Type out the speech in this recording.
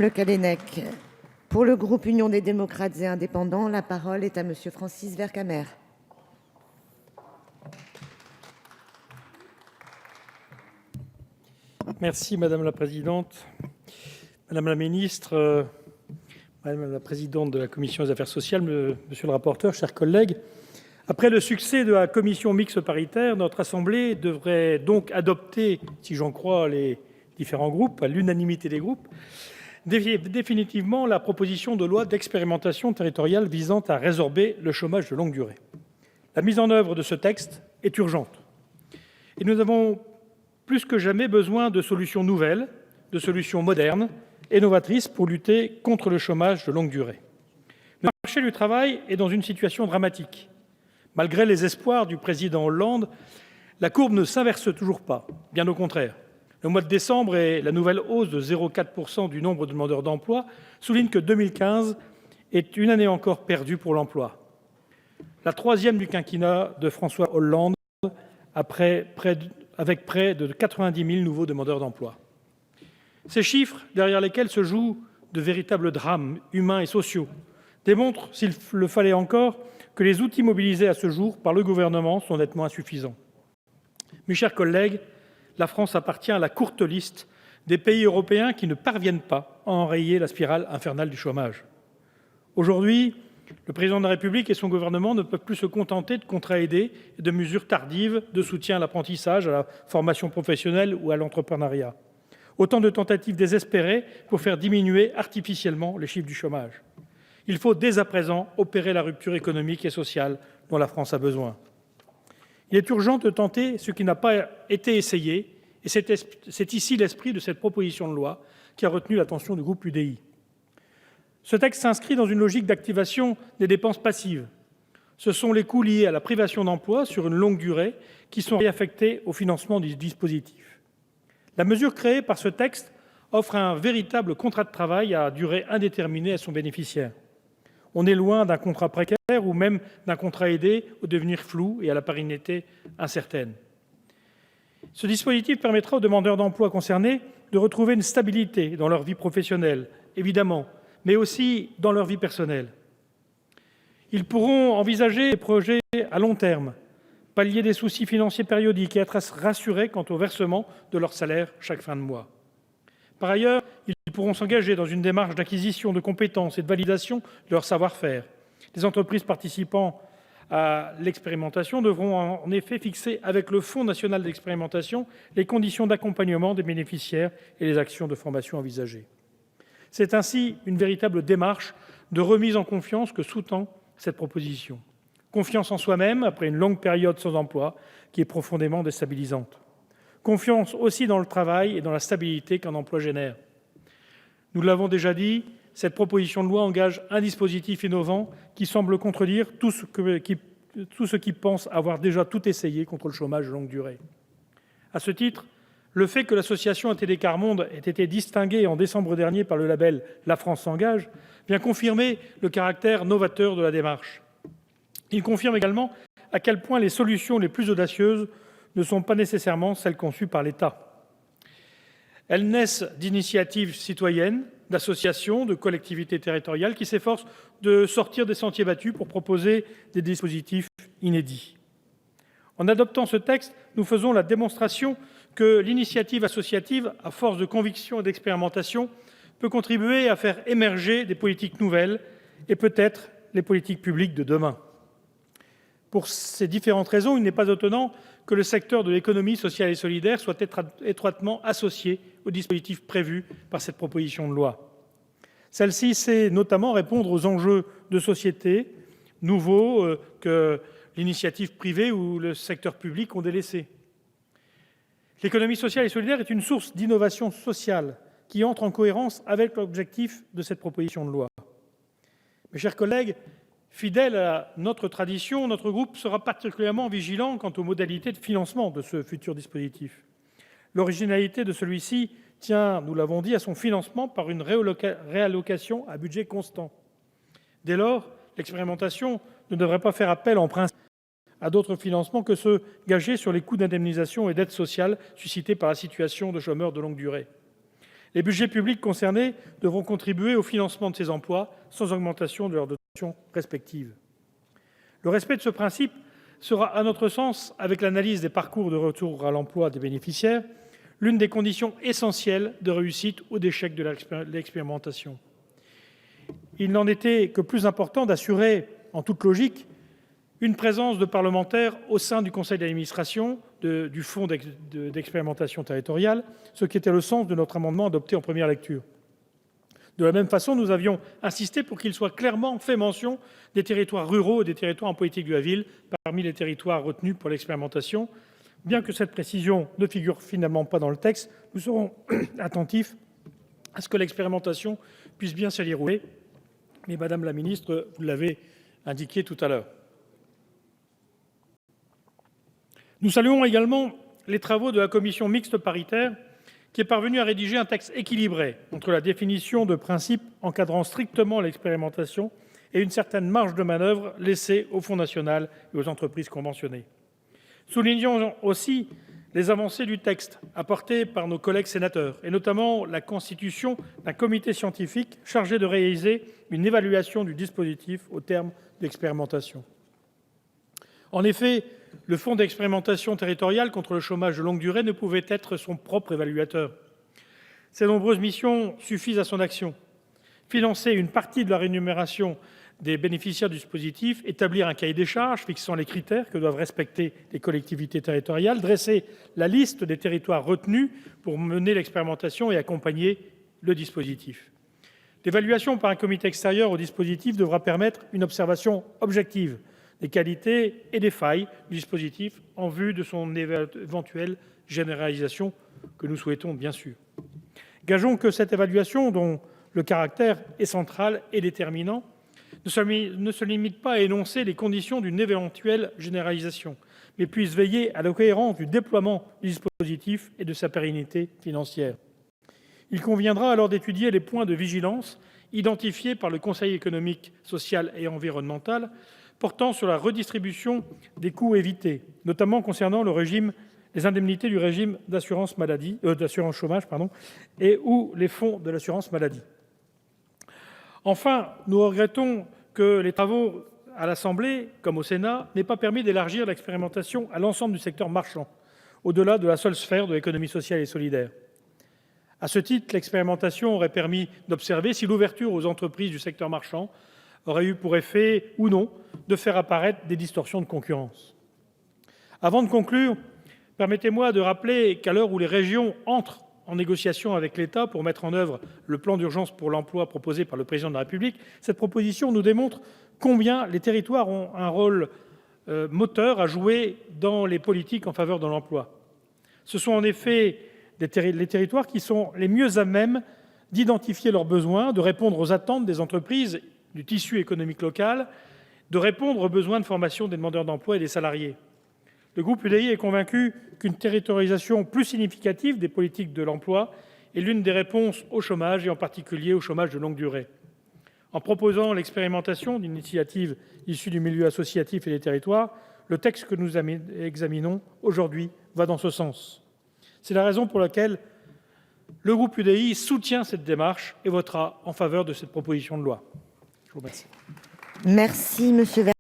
Madame Le Callennec. Pour le groupe Union des démocrates et indépendants, la parole est à Monsieur Francis Vercamer. Merci Madame la Présidente. Madame la Ministre, Madame la Présidente de la Commission des Affaires sociales, Monsieur le rapporteur, chers collègues, après le succès de la commission mixte paritaire, notre Assemblée devrait donc adopter, si j'en crois les différents groupes, à l'unanimité des groupes, définitivement la proposition de loi d'expérimentation territoriale visant à résorber le chômage de longue durée. La mise en œuvre de ce texte est urgente et nous avons plus que jamais besoin de solutions nouvelles, de solutions modernes et novatrices pour lutter contre le chômage de longue durée. Le marché du travail est dans une situation dramatique. Malgré les espoirs du président Hollande, la courbe ne s'inverse toujours pas, bien au contraire. Le mois de décembre et la nouvelle hausse de 0,4% du nombre de demandeurs d'emploi soulignent que 2015 est une année encore perdue pour l'emploi. La troisième du quinquennat de François Hollande, avec près de 90 000 nouveaux demandeurs d'emploi. Ces chiffres, derrière lesquels se jouent de véritables drames humains et sociaux, démontrent, s'il le fallait encore, que les outils mobilisés à ce jour par le gouvernement sont nettement insuffisants. Mes chers collègues, la France appartient à la courte liste des pays européens qui ne parviennent pas à enrayer la spirale infernale du chômage. Aujourd'hui, le président de la République et son gouvernement ne peuvent plus se contenter de contrats aidés et de mesures tardives de soutien à l'apprentissage, à la formation professionnelle ou à l'entrepreneuriat. Autant de tentatives désespérées pour faire diminuer artificiellement les chiffres du chômage. Il faut dès à présent opérer la rupture économique et sociale dont la France a besoin. Il est urgent de tenter ce qui n'a pas été essayé, et c'est ici l'esprit de cette proposition de loi qui a retenu l'attention du groupe UDI. Ce texte s'inscrit dans une logique d'activation des dépenses passives. Ce sont les coûts liés à la privation d'emploi sur une longue durée qui sont réaffectés au financement du dispositif. La mesure créée par ce texte offre un véritable contrat de travail à durée indéterminée à son bénéficiaire. On est loin d'un contrat précaire ou même d'un contrat aidé au devenir flou et à la pérennité incertaine. Ce dispositif permettra aux demandeurs d'emploi concernés de retrouver une stabilité dans leur vie professionnelle, évidemment, mais aussi dans leur vie personnelle. Ils pourront envisager des projets à long terme, pallier des soucis financiers périodiques et être rassurés quant au versement de leur salaire chaque fin de mois. Par ailleurs, ils pourront s'engager dans une démarche d'acquisition de compétences et de validation de leur savoir-faire. Les entreprises participant à l'expérimentation devront en effet fixer avec le Fonds national d'expérimentation les conditions d'accompagnement des bénéficiaires et les actions de formation envisagées. C'est ainsi une véritable démarche de remise en confiance que sous-tend cette proposition. Confiance en soi-même après une longue période sans emploi qui est profondément déstabilisante. Confiance aussi dans le travail et dans la stabilité qu'un emploi génère. Nous l'avons déjà dit, cette proposition de loi engage un dispositif innovant qui semble contredire tout ce qui pense avoir déjà tout essayé contre le chômage de longue durée. À ce titre, le fait que l'association ATD Quart Monde ait été distinguée en décembre dernier par le label « La France s'engage » vient confirmer le caractère novateur de la démarche. Il confirme également à quel point les solutions les plus audacieuses ne sont pas nécessairement celles conçues par l'État. Elles naissent d'initiatives citoyennes, d'associations, de collectivités territoriales qui s'efforcent de sortir des sentiers battus pour proposer des dispositifs inédits. En adoptant ce texte, nous faisons la démonstration que l'initiative associative, à force de conviction et d'expérimentation, peut contribuer à faire émerger des politiques nouvelles et peut-être les politiques publiques de demain. Pour ces différentes raisons, il n'est pas étonnant que le secteur de l'économie sociale et solidaire soit étroitement associé aux dispositifs prévus par cette proposition de loi. Celle-ci sait notamment répondre aux enjeux de société nouveaux que l'initiative privée ou le secteur public ont délaissés. L'économie sociale et solidaire est une source d'innovation sociale qui entre en cohérence avec l'objectif de cette proposition de loi. Mes chers collègues, fidèle à notre tradition, notre groupe sera particulièrement vigilant quant aux modalités de financement de ce futur dispositif. L'originalité de celui-ci tient, nous l'avons dit, à son financement par une réallocation à budget constant. Dès lors, l'expérimentation ne devrait pas faire appel en principe à d'autres financements que ceux gagés sur les coûts d'indemnisation et d'aide sociale suscités par la situation de chômeurs de longue durée. Les budgets publics concernés devront contribuer au financement de ces emplois sans augmentation de leurs dotations respectives. Le respect de ce principe sera, à notre sens, avec l'analyse des parcours de retour à l'emploi des bénéficiaires, l'une des conditions essentielles de réussite ou d'échec de l'expérimentation. Il n'en était que plus important d'assurer, en toute logique, une présence de parlementaires au sein du conseil d'administration du Fonds d'expérimentation territoriale, ce qui était le sens de notre amendement adopté en première lecture. De la même façon, nous avions insisté pour qu'il soit clairement fait mention des territoires ruraux et des territoires en politique de la ville parmi les territoires retenus pour l'expérimentation. Bien que cette précision ne figure finalement pas dans le texte, nous serons attentifs à ce que l'expérimentation puisse bien s'y dérouler. Mais Madame la ministre, vous l'avez indiqué tout à l'heure. Nous saluons également les travaux de la commission mixte paritaire qui est parvenue à rédiger un texte équilibré entre la définition de principes encadrant strictement l'expérimentation et une certaine marge de manœuvre laissée au Fonds national et aux entreprises conventionnées. Soulignons aussi les avancées du texte apportées par nos collègues sénateurs, et notamment la constitution d'un comité scientifique chargé de réaliser une évaluation du dispositif au terme de l'expérimentation. En effet, le Fonds d'expérimentation territoriale contre le chômage de longue durée ne pouvait être son propre évaluateur. Ses nombreuses missions suffisent à son action. Financer une partie de la rémunération des bénéficiaires du dispositif, établir un cahier des charges fixant les critères que doivent respecter les collectivités territoriales, dresser la liste des territoires retenus pour mener l'expérimentation et accompagner le dispositif. L'évaluation par un comité extérieur au dispositif devra permettre une observation objective des qualités et des failles du dispositif en vue de son éventuelle généralisation, que nous souhaitons bien sûr. Gageons que cette évaluation, dont le caractère est central et déterminant, ne se limite pas à énoncer les conditions d'une éventuelle généralisation, mais puisse veiller à la cohérence du déploiement du dispositif et de sa pérennité financière. Il conviendra alors d'étudier les points de vigilance identifiés par le Conseil économique, social et environnemental portant sur la redistribution des coûts évités, notamment concernant les indemnités du régime d'assurance chômage ou les fonds de l'assurance maladie. Enfin, nous regrettons que les travaux à l'Assemblée, comme au Sénat, n'aient pas permis d'élargir l'expérimentation à l'ensemble du secteur marchand, au-delà de la seule sphère de l'économie sociale et solidaire. À ce titre, l'expérimentation aurait permis d'observer si l'ouverture aux entreprises du secteur marchand aurait eu pour effet ou non de faire apparaître des distorsions de concurrence. Avant de conclure, permettez-moi de rappeler qu'à l'heure où les régions entrent en négociation avec l'État pour mettre en œuvre le plan d'urgence pour l'emploi proposé par le Président de la République, cette proposition nous démontre combien les territoires ont un rôle moteur à jouer dans les politiques en faveur de l'emploi. Ce sont en effet les territoires qui sont les mieux à même d'identifier leurs besoins, de répondre aux attentes des entreprises du tissu économique local, de répondre aux besoins de formation des demandeurs d'emploi et des salariés. Le groupe UDI est convaincu qu'une territorialisation plus significative des politiques de l'emploi est l'une des réponses au chômage, et en particulier au chômage de longue durée. En proposant l'expérimentation d'une initiative issue du milieu associatif et des territoires, le texte que nous examinons aujourd'hui va dans ce sens. C'est la raison pour laquelle le groupe UDI soutient cette démarche et votera en faveur de cette proposition de loi. Je vous remercie. Merci, Monsieur